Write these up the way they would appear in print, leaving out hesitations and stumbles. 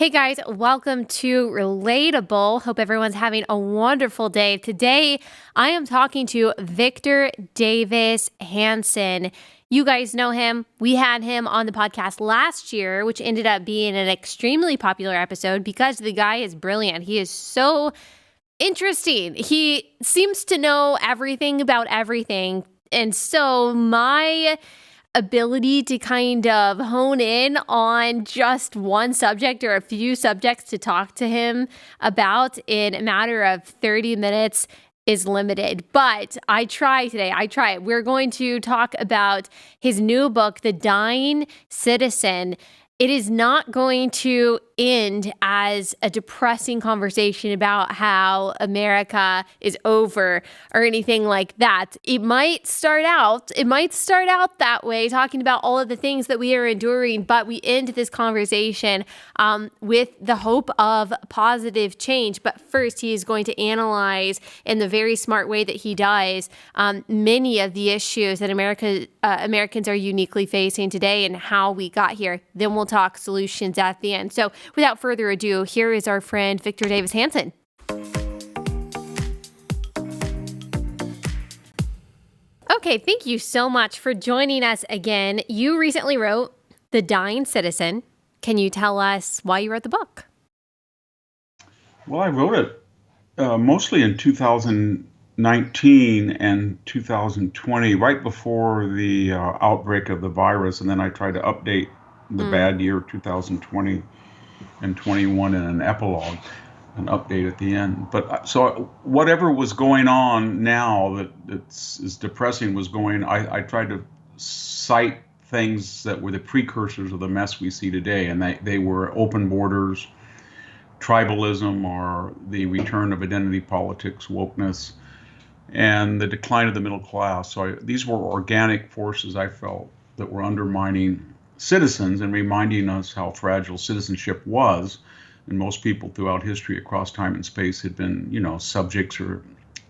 Hey guys, welcome to Relatable. Hope everyone's having a wonderful day. Today, I am talking to Victor Davis Hanson. You guys know him. We had him on the podcast last year, which ended up being an extremely popular episode because the guy is brilliant. He is so interesting. He seems to know everything about everything. And so my ability to kind of hone in on just one subject or a few subjects to talk to him about in a matter of 30 minutes is limited. But I try today. We're going to talk about his new book, The Dying Citizen. It is not going to end as a depressing conversation about how America is over or anything like that. It might start out that way, talking about all of the things that we are enduring, but we end this conversation with the hope of positive change. But first, he is going to analyze in the very smart way that he does many of the issues that Americans are uniquely facing today and how we got here. Then we'll talk solutions at the end. So without further ado, here is our friend Victor Davis Hanson. Okay, thank you so much for joining us again. You recently wrote The Dying Citizen. Can you tell us why you wrote the book? Well, I wrote it mostly in 2019 and 2020, right before the outbreak of the virus, and then I tried to update the bad year 2020 and 21 in an epilogue, an update at the end. But so whatever was going on now that is depressing I tried to cite things that were the precursors of the mess we see today, and they were open borders, tribalism, or the return of identity politics, wokeness, and the decline of the middle class. So these were organic forces I felt that were undermining citizens and reminding us how fragile citizenship was. And most people throughout history across time and space had been, subjects or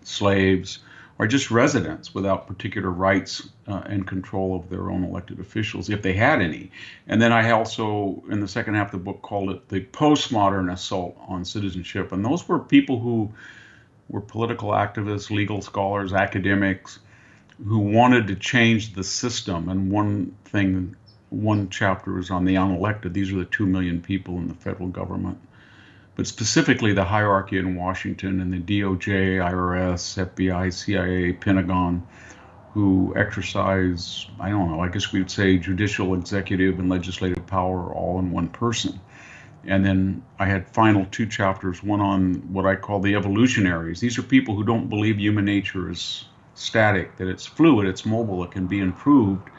slaves or just residents without particular rights and control of their own elected officials, if they had any. And then I also, in the second half of the book, called it the postmodern assault on citizenship. And those were people who were political activists, legal scholars, academics, who wanted to change the system. And one chapter is on the unelected. These are the 2 million people in the federal government, but specifically the hierarchy in Washington and the DOJ, IRS, FBI, CIA, Pentagon, who exercise, I guess we would say judicial, executive, and legislative power all in one person. And then I had final 2 chapters, one on what I call the evolutionaries. These are people who don't believe human nature is static, that it's fluid, it's mobile, it can be improved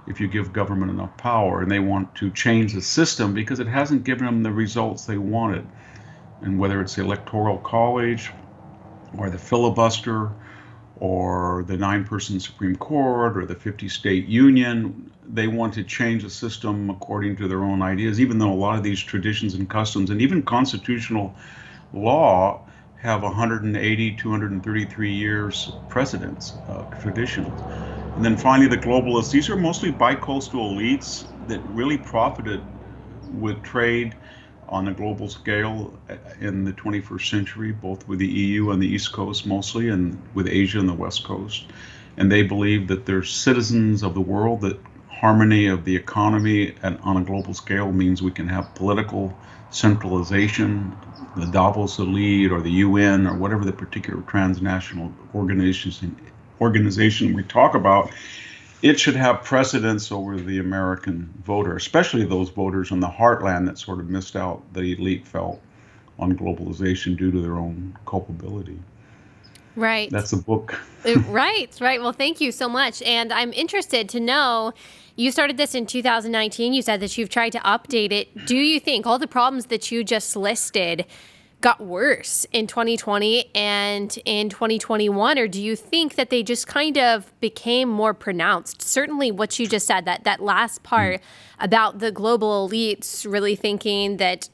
if you give government enough power, and they want to change the system because it hasn't given them the results they wanted. And whether it's the Electoral College or the filibuster or the 9-person Supreme Court or the 50-state union, they want to change the system according to their own ideas, even though a lot of these traditions and customs and even constitutional law have 180, 233 years precedence, traditions. And then finally, the globalists. These are mostly bi-coastal elites that really profited with trade on a global scale in the 21st century, both with the EU on the East Coast mostly and with Asia on the West Coast. And they believe that they're citizens of the world, that harmony of the economy on a global scale means we can have political centralization, the Davos elite or the UN or whatever the particular transnational organization we talk about. It should have precedence over the American voter, especially those voters in the heartland that sort of missed out, the elite felt, on globalization due to their own culpability. Right. That's the book. Right. Well, thank you so much. And I'm interested to know, you started this in 2019. You said that you've tried to update it. Do you think all the problems that you just listed got worse in 2020 and in 2021, or do you think that they just kind of became more pronounced? Certainly what you just said, that last part about the global elites really thinking that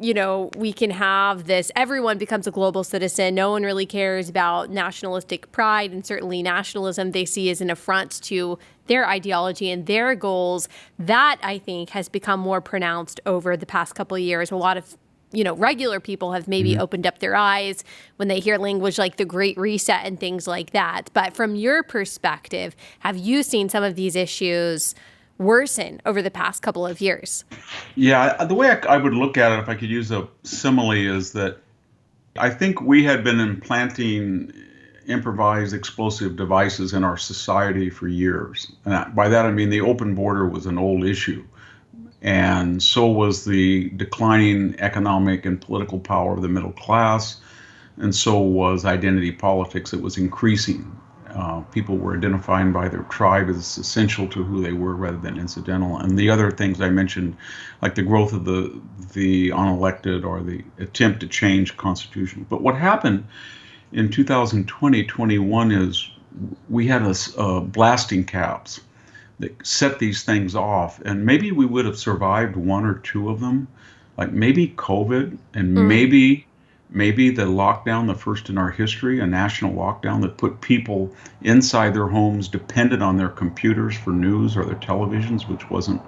we can have this, everyone becomes a global citizen. No one really cares about nationalistic pride, and certainly nationalism they see as an affront to their ideology and their goals. That, I think, has become more pronounced over the past couple of years. A lot of regular people have maybe opened up their eyes when they hear language like the Great Reset and things like that. But from your perspective, have you seen some of these issues worsen over the past couple of years? Yeah, the way I would look at it, if I could use a simile, is that I think we had been implanting improvised explosive devices in our society for years. And by that, I mean the open border was an old issue. And so was the declining economic and political power of the middle class. And so was identity politics. It was increasing. People were identifying by their tribe as essential to who they were rather than incidental. And the other things I mentioned, like the growth of the unelected or the attempt to change constitution. But what happened in 2020-21 is we had a blasting caps that set these things off. And maybe we would have survived one or two of them, like maybe COVID and maybe the lockdown, the first in our history, a national lockdown that put people inside their homes, dependent on their computers for news or their televisions, which wasn't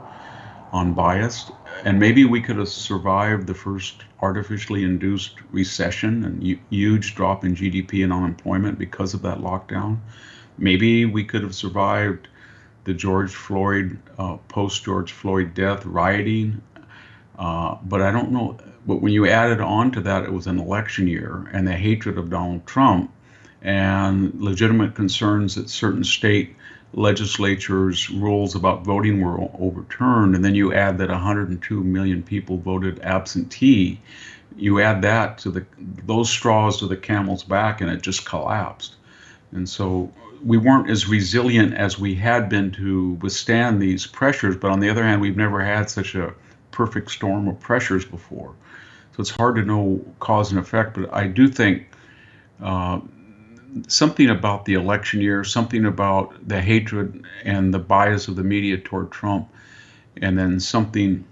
unbiased. And maybe we could have survived the first artificially induced recession and huge drop in GDP and unemployment because of that lockdown. Maybe we could have survived the George Floyd, post-George Floyd death, rioting. But I don't know. But when you added on to that, it was an election year and the hatred of Donald Trump and legitimate concerns that certain state legislatures' rules about voting were overturned. And then you add that 102 million people voted absentee. You add that to those straws to the camel's back, and it just collapsed. And so we weren't as resilient as we had been to withstand these pressures. But on the other hand, we've never had such a perfect storm of pressures before. So it's hard to know cause and effect. But I do think something about the election year, something about the hatred and the bias of the media toward Trump, and then something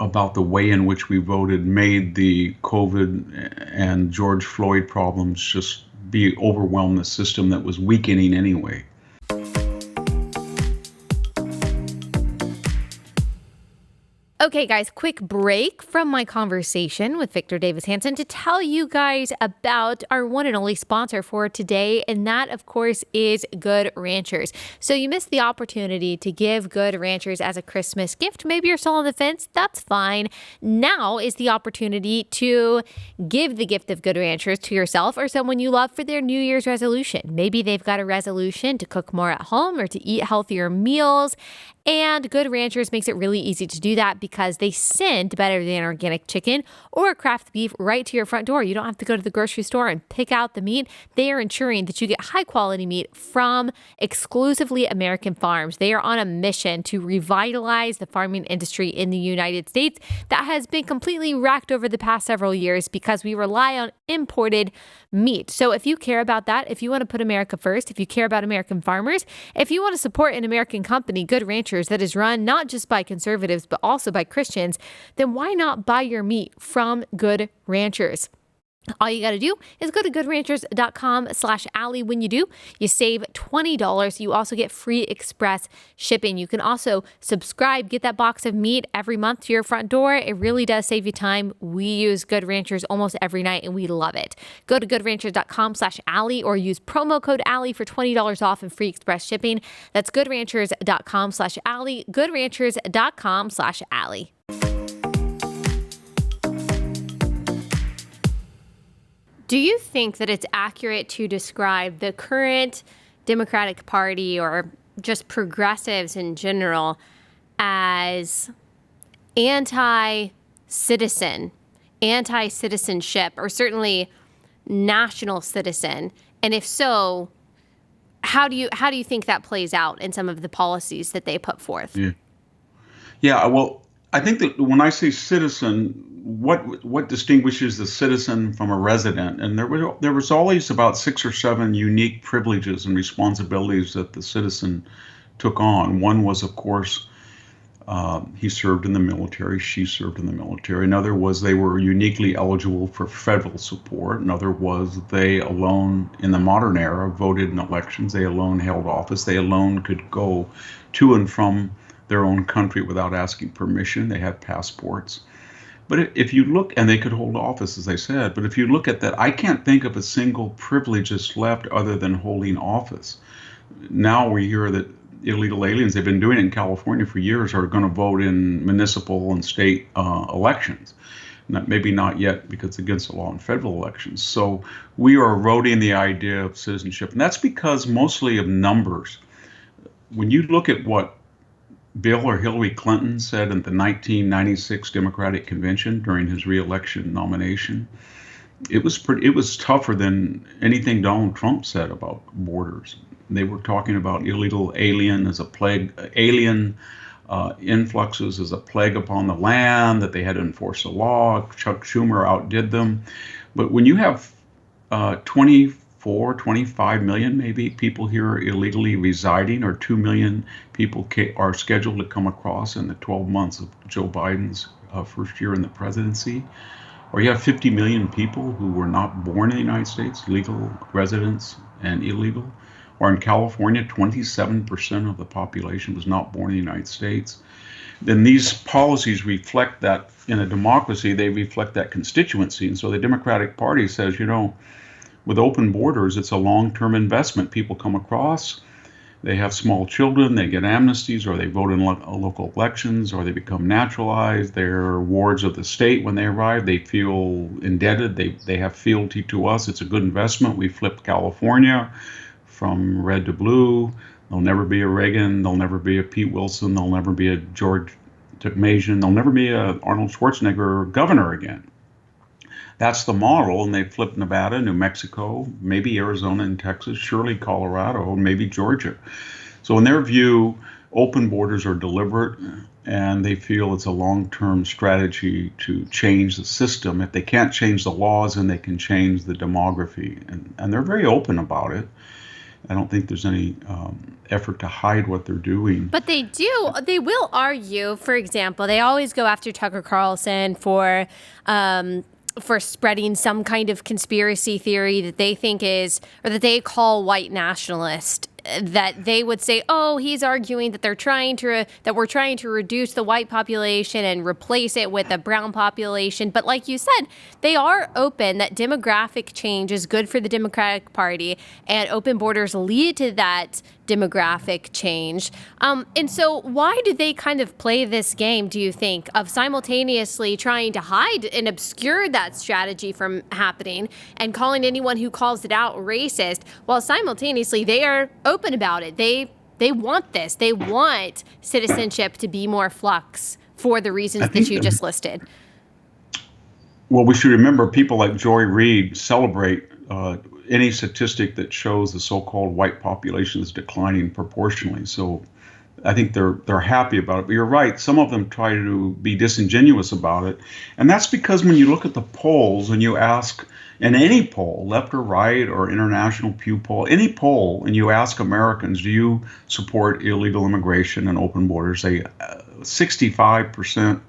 about the way in which we voted made the COVID and George Floyd problems just overwhelm the system that was weakening anyway. Okay, guys, quick break from my conversation with Victor Davis Hanson to tell you guys about our one and only sponsor for today, and that, of course, is Good Ranchers. So you missed the opportunity to give Good Ranchers as a Christmas gift. Maybe you're still on the fence. That's fine. Now is the opportunity to give the gift of Good Ranchers to yourself or someone you love for their New Year's resolution. Maybe they've got a resolution to cook more at home or to eat healthier meals. And Good Ranchers makes it really easy to do that because they send better than organic chicken or craft beef right to your front door. You don't have to go to the grocery store and pick out the meat. They are ensuring that you get high quality meat from exclusively American farms. They are on a mission to revitalize the farming industry in the United States that has been completely wrecked over the past several years because we rely on imported meat. So if you care about that, if you want to put America first, if you care about American farmers, if you want to support an American company, Good Ranchers, that is run not just by conservatives, but also by Christians, then why not buy your meat from Good Ranchers? All you got to do is go to goodranchers.com/Allie. When you do, you save $20. You also get free express shipping. You can also subscribe, get that box of meat every month to your front door. It really does save you time. We use Good Ranchers almost every night and we love it. Go to goodranchers.com/Allie or use promo code Allie for $20 off and free express shipping. That's goodranchers.com/Allie, goodranchers.com/Allie. Do you think that it's accurate to describe the current Democratic Party or just progressives in general as anti-citizen, anti-citizenship, or certainly national citizen? And if so, how do you think that plays out in some of the policies that they put forth? Yeah. Well, I think that when I say citizen, what distinguishes the citizen from a resident? And there was always about 6 or 7 unique privileges and responsibilities that the citizen took on. One was, of course, He served in the military. She served in the military. Another was they were uniquely eligible for federal support. Another was they alone, in the modern era, voted in elections. They alone held office. They alone could go to and from their own country without asking permission. They had passports. But if you look, and they could hold office, as I said, but if you look at that, I can't think of a single privilege that's left other than holding office. Now we hear that illegal aliens, they've been doing it in California for years, are going to vote in municipal and state elections. Maybe not yet because it's against the law in federal elections. So we are eroding the idea of citizenship. And that's because mostly of numbers. When you look at what Bill or Hillary Clinton said at the 1996 Democratic Convention during his re-election nomination, it was tougher than anything Donald Trump said about borders. They were talking about illegal alien as a plague, alien influxes as a plague upon the land, that they had to enforce the law. Chuck Schumer outdid them. But when you have 25 million maybe people here illegally residing, or 2 million people are scheduled to come across in the 12 months of Joe Biden's first year in the presidency, or you have 50 million people who were not born in the United States, legal residents and illegal, or in California, 27% of the population was not born in the United States, then these policies reflect that. In a democracy, they reflect that constituency. And so the Democratic Party says, with open borders, it's a long-term investment. People come across, they have small children, they get amnesties, or they vote in local elections, or they become naturalized. They're wards of the state when they arrive. They feel indebted. They have fealty to us. It's a good investment. We flipped California from red to blue. There'll never be a Reagan. There'll never be a Pete Wilson. There'll never be a George Mason. There'll never be a Arnold Schwarzenegger governor again. That's the model, and they flipped Nevada, New Mexico, maybe Arizona and Texas, surely Colorado, maybe Georgia. So in their view, open borders are deliberate, and they feel it's a long-term strategy to change the system. If they can't change the laws, then they can change the demography, and they're very open about it. I don't think there's any effort to hide what they're doing. But they do. They will argue, for example, they always go after Tucker Carlson for spreading some kind of conspiracy theory that they think is, or that they call white nationalist. That they would say, oh, he's arguing that we're trying to reduce the white population and replace it with a brown population. But like you said, they are open that demographic change is good for the Democratic Party, and open borders lead to that demographic change. And so why do they kind of play this game, do you think, of simultaneously trying to hide and obscure that strategy from happening and calling anyone who calls it out racist, while simultaneously they are open about it? They want this. They want citizenship to be more flux for the reasons that you just listed. Well, we should remember people like Joy Reid celebrate any statistic that shows the so-called white population is declining proportionally. So I think they're happy about it. But you're right, some of them try to be disingenuous about it. And that's because when you look at the polls and you ask, in any poll, left or right or international Pew poll, any poll, and you ask Americans, do you support illegal immigration and open borders? 65%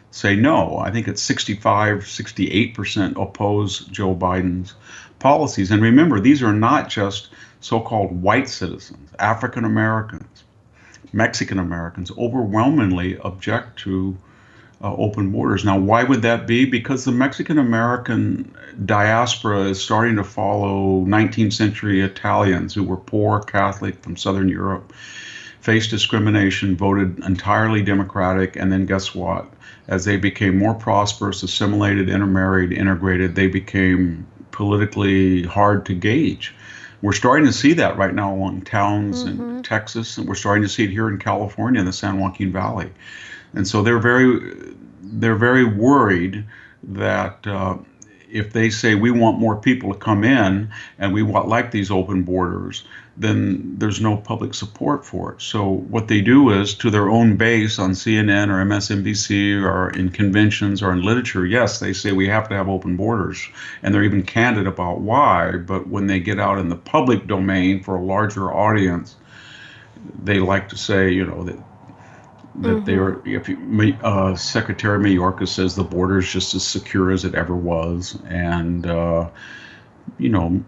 say no. I think it's 68% oppose Joe Biden's policies. And remember, these are not just so-called white citizens. African Americans, Mexican Americans overwhelmingly object to open borders. Now, why would that be? Because the Mexican American diaspora is starting to follow 19th century Italians who were poor Catholic from Southern Europe, faced discrimination, voted entirely Democratic, and then guess what? As they became more prosperous, assimilated, intermarried, integrated, they became politically hard to gauge. We're starting to see that right now along towns in Texas, and we're starting to see it here in California in the San Joaquin Valley. And so they're very worried that if they say we want more people to come in and we like these open borders, then there's no public support for it. So what they do is, to their own base on CNN or MSNBC or in conventions or in literature, yes, they say we have to have open borders, and they're even candid about why. But when they get out in the public domain for a larger audience, they like to say, that that they are. If Secretary Mayorkas says the border is just as secure as it ever was, and you know,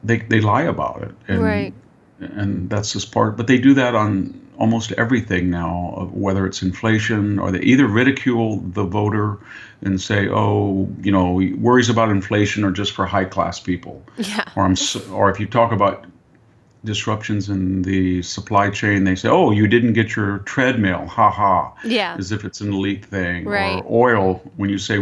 they lie about it, Right. and that's just part. But they do that on almost everything now, whether it's inflation, or they either ridicule the voter and say, "Oh, worries about inflation are just for high class people," Yeah. or if you talk about disruptions in the supply chain, they say, "Oh, you didn't get your treadmill, ha ha," Yeah. as if it's an elite thing. Right. Or oil, when you say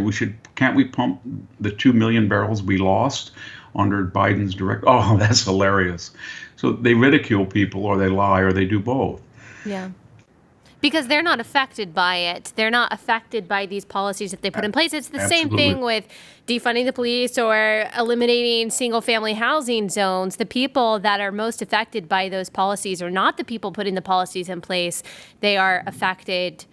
can't we pump the 2 million barrels we lost under Biden's direct? Oh, that's hilarious. So they ridicule people, or they lie, or they do both. Yeah. Because they're not affected by it. They're not affected by these policies that they put in place. It's the same thing with defunding the police or eliminating single-family housing zones. The people that are most affected by those policies are not the people putting the policies in place. They are affected.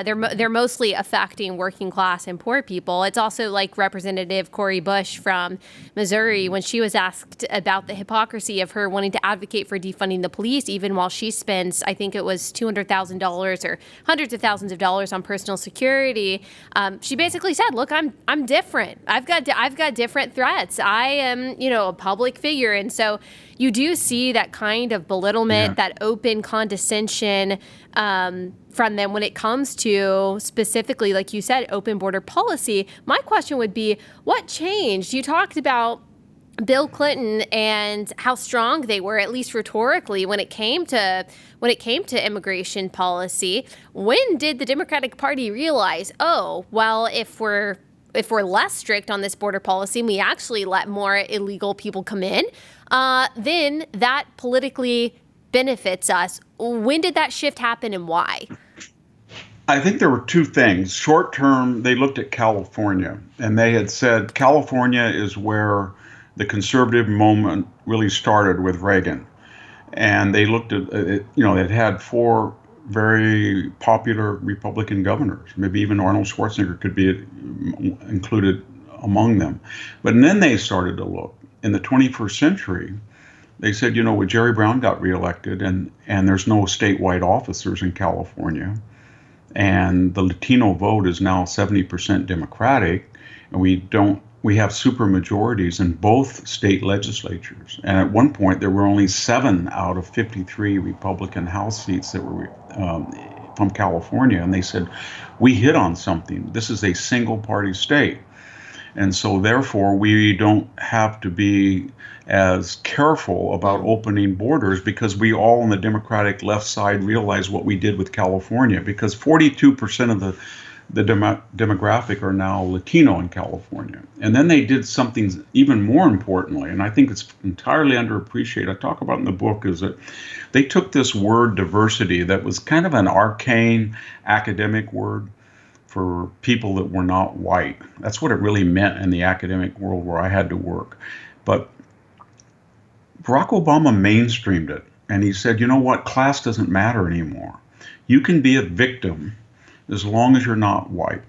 They're mostly affecting working class and poor people. It's also like Representative Cori Bush from Missouri, when she was asked about the hypocrisy of her wanting to advocate for defunding the police, even while she spends, I think it was $200,000 or hundreds of thousands of dollars on personal security. She basically said, "Look, I'm different. I've got different threats. I am, a public figure," and so you do see that kind of belittlement, that open condescension from them when it comes to specifically, like you said, open border policy. My question would be, what changed? You talked about Bill Clinton and how strong they were, at least rhetorically, when it came to immigration policy. When did the Democratic Party realize, oh, well, if we're less strict on this border policy and we actually let more illegal people come in, then that politically benefits us? When did that shift happen, and why? I think there were two things. Short term, they looked at California, and they had said California is where the conservative moment really started with Reagan. And they looked at it, it had four very popular Republican governors. Maybe even Arnold Schwarzenegger could be included among them. But then they started to look in the 21st century. They said, when Jerry Brown got reelected, and there's no statewide officers in California, and the Latino vote is now 70% Democratic, and we have super majorities in both state legislatures. And at one point, there were only 7 out of 53 Republican House seats that were from California, and they said, we hit on something. This is a single-party state. And so therefore, we don't have to be as careful about opening borders, because we all on the Democratic left side realize what we did with California, because 42% of the demographic are now Latino in California. And then they did something even more importantly, and I think it's entirely underappreciated. I talk about in the book, is that they took this word diversity that was kind of an arcane academic word for people that were not white. That's what it really meant in the academic world where I had to work. But Barack Obama mainstreamed it, and he said, you know what, class doesn't matter anymore. You can be a victim as long as you're not white.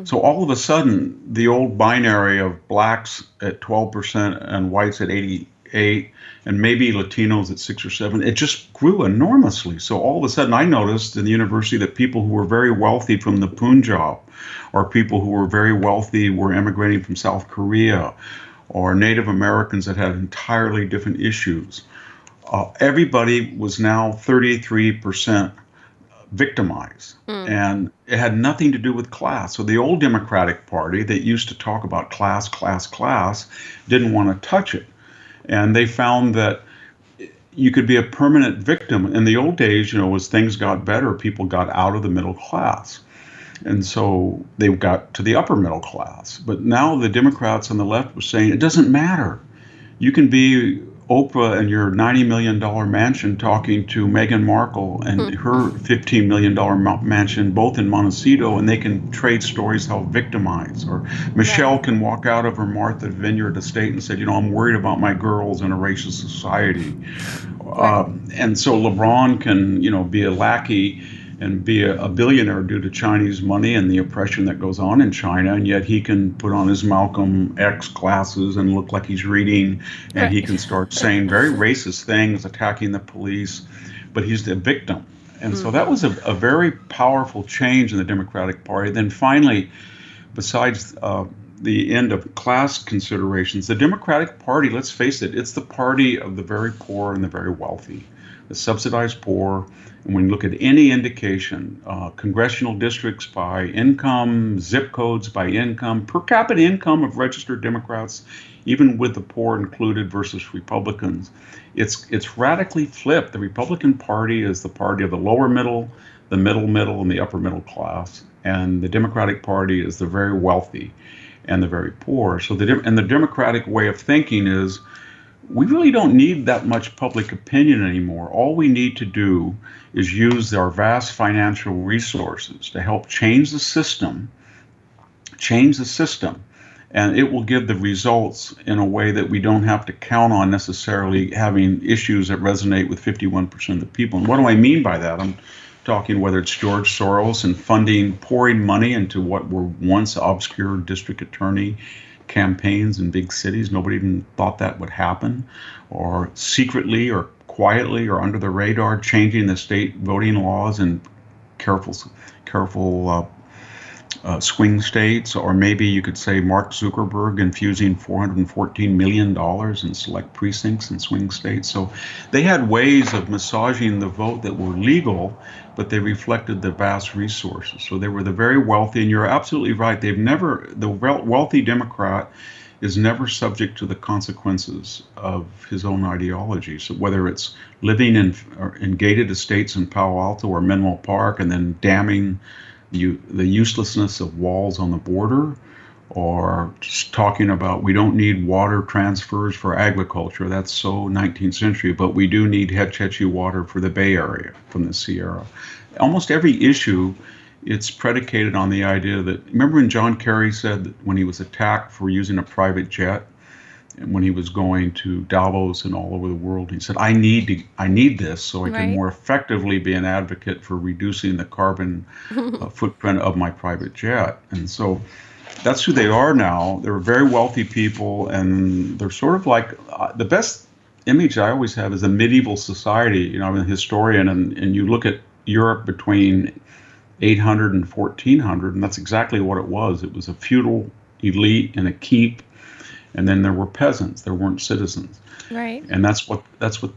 So all of a sudden, the old binary of blacks at 12% and whites at 88, and maybe Latinos at 6 or 7, it just grew enormously. So all of a sudden, I noticed in the university that people who were very wealthy from the Punjab, or people who were very wealthy were immigrating from South Korea, or Native Americans that had entirely different issues. Everybody was now 33% victimized. And it had nothing to do with class. So the old Democratic Party that used to talk about class, didn't want to touch it. And they found that you could be a permanent victim. In the old days, as things got better, people got out of the middle class. And so they got to the upper middle class. But now the Democrats on the left were saying, it doesn't matter. You can be Oprah in your $90 million mansion talking to Meghan Markle and her $15 million mansion, both in Montecito, and they can trade stories how victimized. Or Michelle can walk out of her Martha Vineyard estate and say, I'm worried about my girls in a racist society. And so LeBron can, be a lackey and be a billionaire due to Chinese money and the oppression that goes on in China, and yet he can put on his Malcolm X glasses and look like he's reading, and he can start saying very racist things, attacking the police, but he's the victim. And so that was a very powerful change in the Democratic Party. Then finally, besides the end of class considerations, the Democratic Party, let's face it, it's the party of the very poor and the very wealthy, the subsidized poor. And when you look at any indication, congressional districts by income, zip codes by income, per capita income of registered Democrats, even with the poor included versus Republicans, it's radically flipped. The Republican Party is the party of the lower middle, the middle, and the upper middle class. And the Democratic Party is the very wealthy and the very poor. So the Democratic way of thinking is we really don't need that much public opinion anymore. All we need to do is use our vast financial resources to help change the system, and it will give the results in a way that we don't have to count on necessarily having issues that resonate with 51% of the people. And what do I mean by that? I'm talking whether it's George Soros and pouring money into what were once obscure district attorney campaigns in big cities. Nobody even thought that would happen, or secretly or quietly or under the radar changing the state voting laws in careful swing states. Or maybe you could say Mark Zuckerberg infusing $414 million in select precincts in swing states. So they had ways of massaging the vote that were legal, but they reflected the vast resources. So they were the very wealthy, and you're absolutely right. The wealthy Democrat is never subject to the consequences of his own ideology. So whether it's living in gated estates in Palo Alto or Menlo Park and then damming the uselessness of walls on the border, or just talking about we don't need water transfers for agriculture. That's so 19th century, but we do need Hetch Hetchy water for the Bay Area from the Sierra. Almost every issue, it's predicated on the idea that, remember when John Kerry said that when he was attacked for using a private jet, and when he was going to Davos and all over the world, he said, I need this so I can more effectively be an advocate for reducing the carbon footprint of my private jet. And so that's who they are now. They're very wealthy people, and they're sort of like the best image I always have is a medieval society. You know, I'm a historian, and you look at Europe between 800 and 1400, and that's exactly what it was. It was a feudal elite in a keep, and then there were peasants. There weren't citizens. Right. And that's what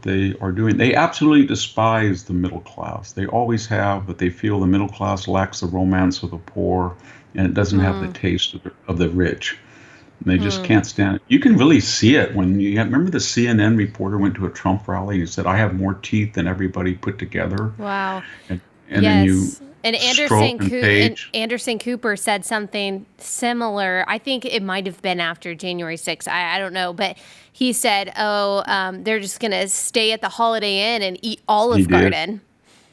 they are doing. They absolutely despise the middle class. They always have, but they feel the middle class lacks the romance of the poor, and it doesn't have the taste of the rich. And they just can't stand it. You can really see it when remember the CNN reporter went to a Trump rally and said, I have more teeth than everybody put together. Wow. And yes. Then you and Anderson Cooper said something similar. I think it might have been after January 6th. I don't know. But he said, they're just going to stay at the Holiday Inn and eat Olive Garden.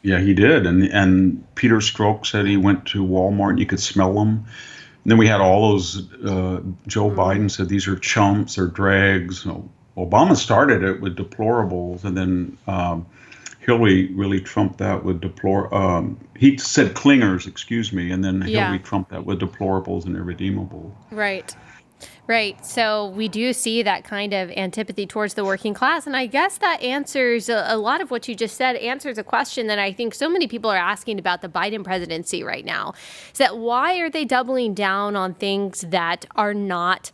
Yeah, he did. And Peter Strzok said he went to Walmart and you could smell them. And then we had all those, Joe Biden said these are chumps or dregs. Obama started it with deplorables, and then Hillary really trumped that with he said clingers, excuse me, and then Hillary trumped that with deplorables and irredeemable. Right. Right. So we do see that kind of antipathy towards the working class. And I guess that answers a lot of what you just said, answers a question that I think so many people are asking about the Biden presidency right now. Is that why are they doubling down on things that are not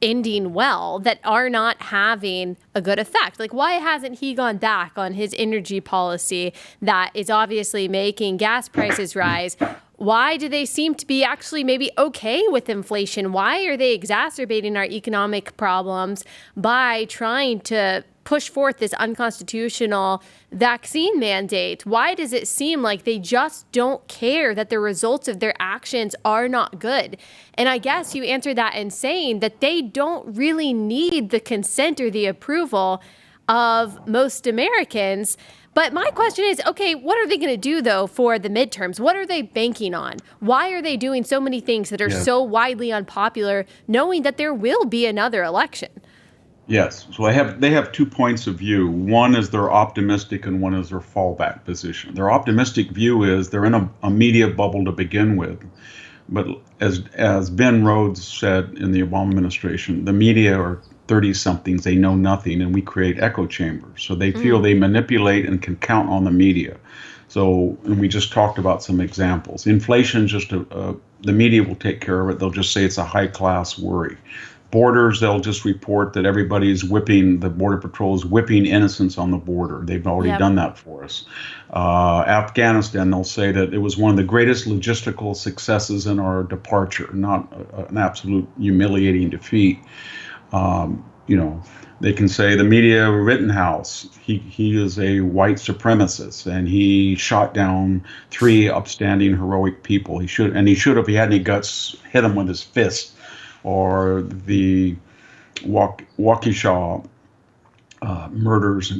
ending well, that are not having a good effect? Like, why hasn't he gone back on his energy policy that is obviously making gas prices rise? Why do they seem to be actually maybe okay with inflation? Why are they exacerbating our economic problems by trying to push forth this unconstitutional vaccine mandate? Why does it seem like they just don't care that the results of their actions are not good? And I guess you answer that in saying that they don't really need the consent or the approval of most Americans. But my question is, okay, what are they going to do, though, for the midterms? What are they banking on? Why are they doing so many things that are so widely unpopular, knowing that there will be another election? Yes. So they have 2 points of view. One is they're optimistic, and one is their fallback position. Their optimistic view is they're in a media bubble to begin with. But as Ben Rhodes said in the Obama administration, the media are 30-somethings, they know nothing, and we create echo chambers. So they feel they manipulate and can count on the media. So, and we just talked about some examples. Inflation, the media will take care of it. They'll just say it's a high-class worry. Borders, they'll just report that the Border Patrol is whipping innocents on the border. They've already done that for us. Afghanistan, they'll say that it was one of the greatest logistical successes in our departure, not an absolute humiliating defeat. They can say the media Rittenhouse, he is a white supremacist and he shot down 3 upstanding heroic people. He should have, if he had any guts, hit him with his fist. Or the Waukesha murders.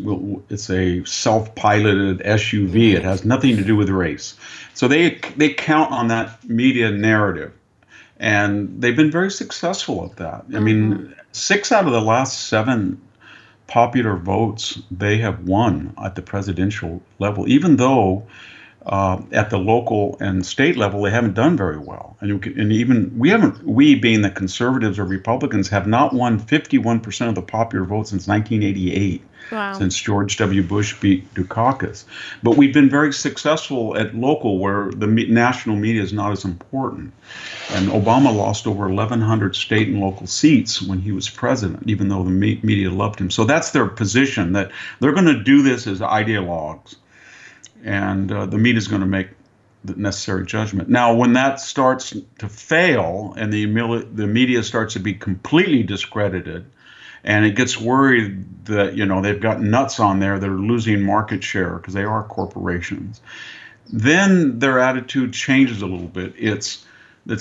It's a self-piloted SUV. It has nothing to do with race. So they count on that media narrative. And they've been very successful at that. I mean, 6 out of the last 7 popular votes they have won at the presidential level, even though at the local and state level they haven't done very well. And even we being the conservatives or Republicans have not won 51% of the popular vote since 1988. Wow. Since George W. Bush beat Dukakis. But we've been very successful at local where the national media is not as important. And Obama lost over 1,100 state and local seats when he was president, even though the media loved him. So that's their position, that they're going to do this as ideologues. And the media is going to make the necessary judgment. Now, when that starts to fail and the media starts to be completely discredited, and it gets worried that, they've got nuts on there that are losing market share because they are corporations, then their attitude changes a little bit. It's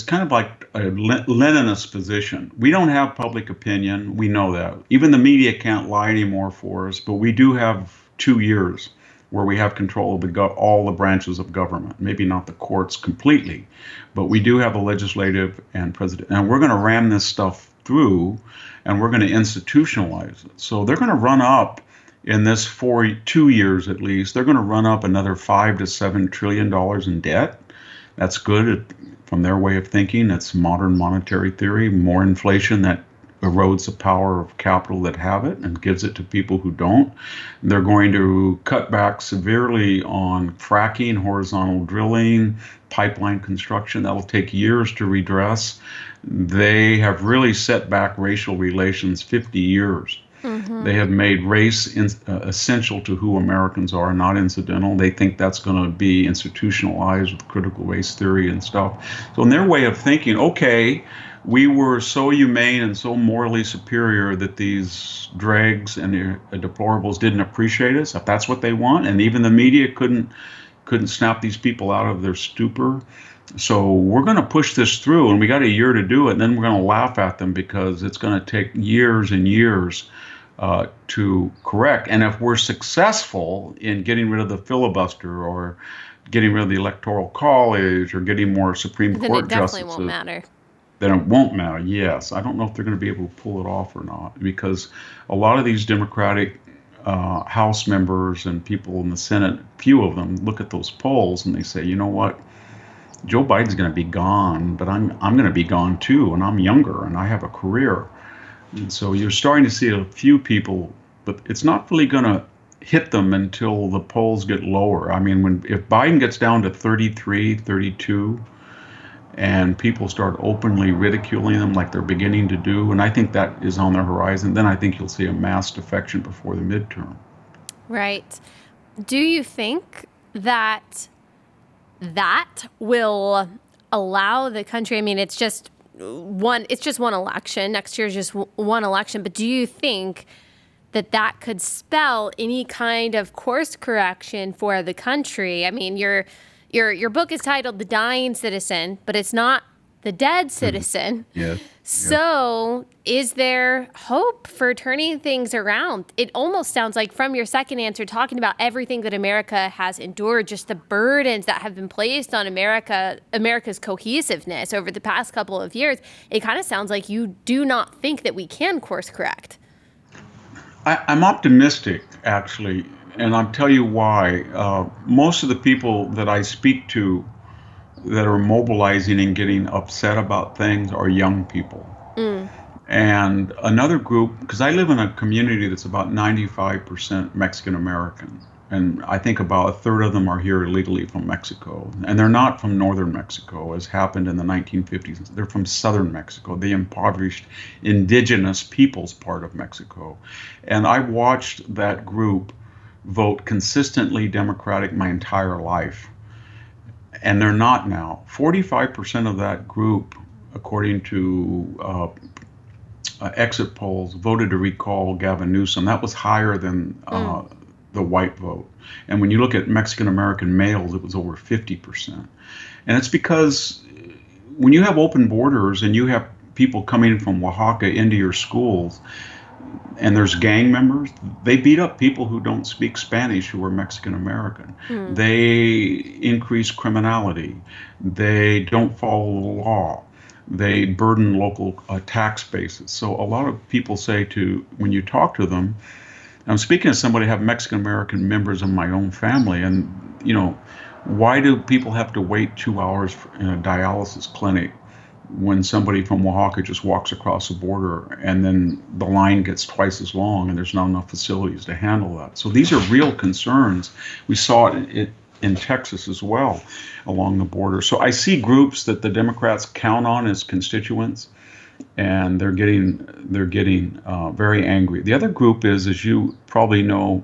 kind of like a Leninist position. We don't have public opinion. We know that. Even the media can't lie anymore for us, but we do have 2 years where we have control of all the branches of government. Maybe not the courts completely, but we do have a legislative and president. And we're going to ram this stuff through, and we're going to institutionalize it. So they're going to run up in this 2 years at least. They're going to run up another $5 to $7 trillion in debt. That's good from their way of thinking. That's modern monetary theory. More inflation that erodes the power of capital that have it and gives it to people who don't. They're going to cut back severely on fracking, horizontal drilling, pipeline construction. That will take years to redress. They have really set back racial relations 50 years. They have made race essential to who Americans are, not incidental. They think that's going to be institutionalized with critical race theory and stuff. So in their way of thinking, okay, we were so humane and so morally superior that these dregs and deplorables didn't appreciate us, if that's what they want. And even the media couldn't snap these people out of their stupor. So we're going to push this through, and we got a year to do it, and then we're going to laugh at them because it's going to take years and years to correct. And if we're successful in getting rid of the filibuster or getting rid of the Electoral College or getting more Supreme Court justices, then it definitely won't matter. Then it won't matter, yes. I don't know if they're going to be able to pull it off or not, because a lot of these Democratic House members and people in the Senate, few of them look at those polls and they say, you know what, Joe Biden's going to be gone, but I'm going to be gone too, and I'm younger and I have a career. And so you're starting to see a few people, but it's not really going to hit them until the polls get lower. I mean, if Biden gets down to 33, 32, and people start openly ridiculing them like they're beginning to do, and I think that is on the horizon, then I think you'll see a mass defection before the midterm. Right. Do you think that will allow the country, I mean, it's just one election. Next year's just one election. But do you think that could spell any kind of course correction for the country? I mean, your book is titled The Dying Citizen, but it's not the dead citizen. Yes. So is there hope for turning things around? It almost sounds like from your second answer, talking about everything that America has endured, just the burdens that have been placed on America's cohesiveness over the past couple of years, it kind of sounds like you do not think that we can course correct. I'm optimistic, actually, and I'll tell you why. Most of the people that I speak to that are mobilizing and getting upset about things are young people. And another group, because I live in a community that's about 95% Mexican American. And I think about a third of them are here illegally from Mexico. And they're not from northern Mexico, as happened in the 1950s. They're from southern Mexico, the impoverished indigenous peoples part of Mexico. And I watched that group vote consistently Democratic my entire life. And they're not now. 45% of that group, according to exit polls, voted to recall Gavin Newsom. That was higher than the white vote. And when you look at Mexican American males, it was over 50%. And it's because when you have open borders and you have people coming from Oaxaca into your schools, and there's gang members, they beat up people who don't speak Spanish who are Mexican American. They increase criminality. They don't follow the law. They burden local tax bases. So a lot of people say when you talk to them, I'm speaking as somebody who have Mexican American members of my own family, and why do people have to wait 2 hours in a dialysis clinic when somebody from Oaxaca just walks across the border, and then the line gets twice as long and there's not enough facilities to handle that? So these are real concerns. We saw it in Texas as well along the border. So I see groups that the Democrats count on as constituents, and they're getting very angry. The other group is, as you probably know,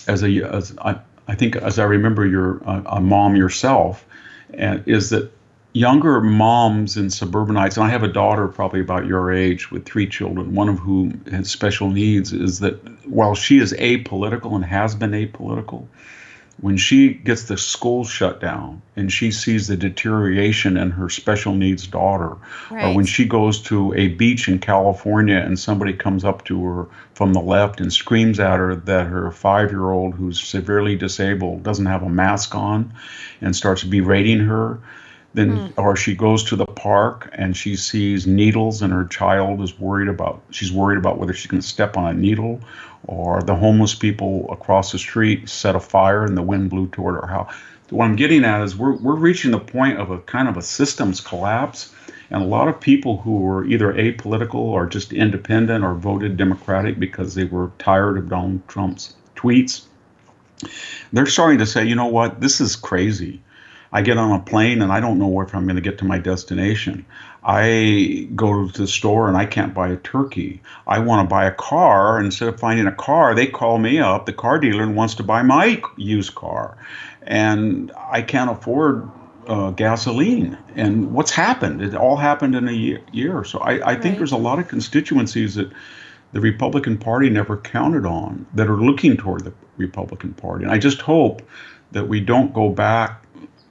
I think as I remember, you're a mom yourself, and is that younger moms in suburbanites, and I have a daughter probably about your age with 3 children, one of whom has special needs, is that while she is apolitical and has been apolitical, when she gets the school shut down and she sees the deterioration in her special needs daughter, or when she goes to a beach in California and somebody comes up to her from the left and screams at her that her 5-year-old who's severely disabled doesn't have a mask on and starts berating her, then, or she goes to the park and she sees needles and her child is worried about whether she's going to step on a needle, or the homeless people across the street set a fire and the wind blew toward her house. What I'm getting at is we're reaching the point of a kind of a systems collapse, and a lot of people who were either apolitical or just independent or voted Democratic because they were tired of Donald Trump's tweets, they're starting to say, you know what, this is crazy. I get on a plane and I don't know if I'm going to get to my destination. I go to the store and I can't buy a turkey. I want to buy a car. Instead of finding a car, they call me up, the car dealer, and wants to buy my used car. And I can't afford gasoline. And what's happened? It all happened in a year. So I think there's a lot of constituencies that the Republican Party never counted on that are looking toward the Republican Party. And I just hope that we don't go back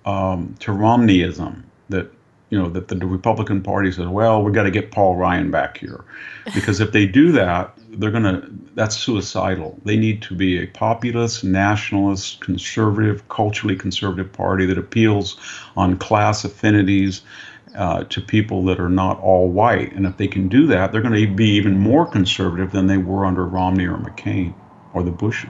to Romneyism, that the Republican Party says, well, we got to get Paul Ryan back here, because if they do that, that's suicidal. They need to be a populist, nationalist, conservative, culturally conservative party that appeals on class affinities to people that are not all white. And if they can do that, they're going to be even more conservative than they were under Romney or McCain or the Bushes.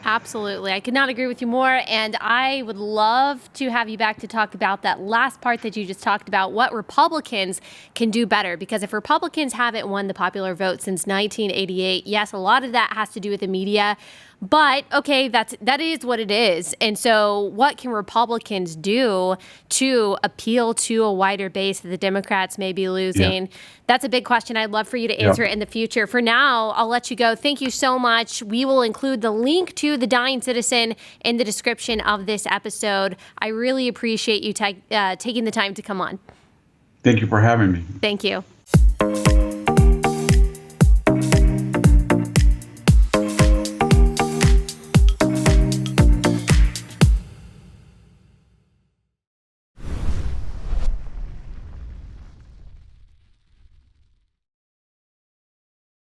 Absolutely. I could not agree with you more. And I would love to have you back to talk about that last part that you just talked about, what Republicans can do better. Because if Republicans haven't won the popular vote since 1988, yes, a lot of that has to do with the media. But, okay, that is what it is. And so what can Republicans do to appeal to a wider base that the Democrats may be losing? Yeah. That's a big question. I'd love for you to answer it in the future. For now, I'll let you go. Thank you so much. We will include the link to The Dying Citizen in the description of this episode. I really appreciate you taking the time to come on. Thank you for having me. Thank you.